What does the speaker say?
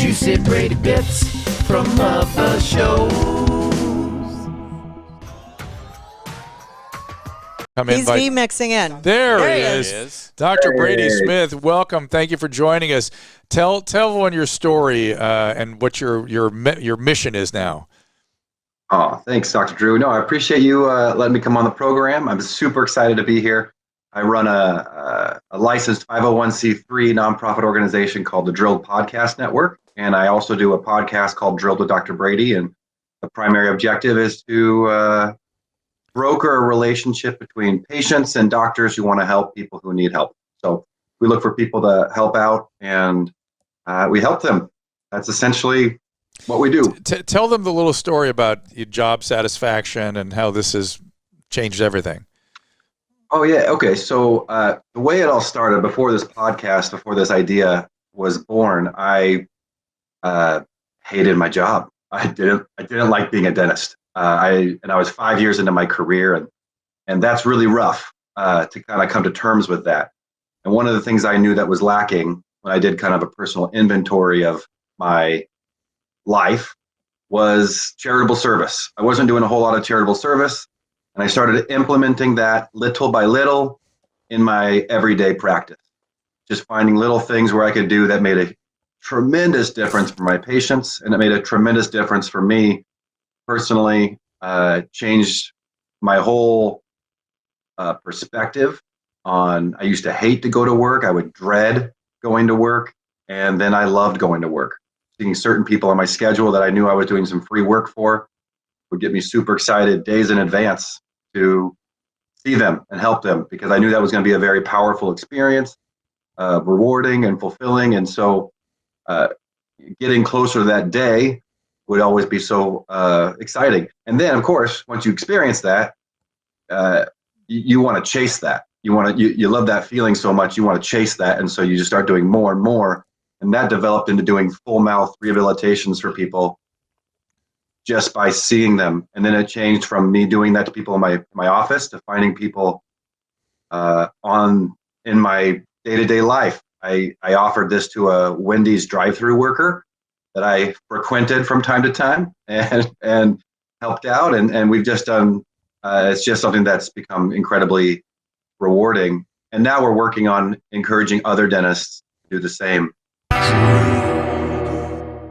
Juicy Brady bits from other shows. He's remixing in. There he is. Dr. Brady Smith, welcome. Thank you for joining us. Tell everyone your story and what your mission is now. Oh, thanks, Dr. Drew. No, I appreciate you letting me come on the program. I'm super excited to be here. I run a licensed 501c3 nonprofit organization called the Drilled Podcast Network, and I also do a podcast called Drilled with Dr. Brady, and the primary objective is to broker a relationship between patients and doctors who want to help people who need help. So we look for people to help out, and we help them. That's essentially what we do. Tell them the little story about your job satisfaction and how this has changed everything. Oh, yeah. Okay. So the way it all started before this podcast, before this idea was born, I hated my job. I didn't like being a dentist. I was 5 years into my career, and that's really rough to kind of come to terms with that. And one of the things I knew that was lacking when I did kind of a personal inventory of my life was charitable service. I wasn't doing a whole lot of charitable service, and I started implementing that little by little in my everyday practice. Just finding little things where I could do that made a tremendous difference for my patients, and it made a tremendous difference for me personally. Changed my whole perspective on, I used to hate to go to work. I would dread going to work, and then I loved going to work. Seeing certain people on my schedule that I knew I was doing some free work for would get me super excited days in advance to see them and help them, because I knew that was going to be a very powerful experience, rewarding and fulfilling. And so getting closer to that day would always be so exciting. And then, of course, once you experience that, you want to chase that. You love that feeling so much, you want to chase that. And so you just start doing more and more. And that developed into doing full mouth rehabilitations for people just by seeing them. And then it changed from me doing that to people in my office to finding people in my day-to-day life. I offered this to a Wendy's drive-through worker that I frequented from time to time and helped out. And we've just done, it's just something that's become incredibly rewarding. And now we're working on encouraging other dentists to do the same.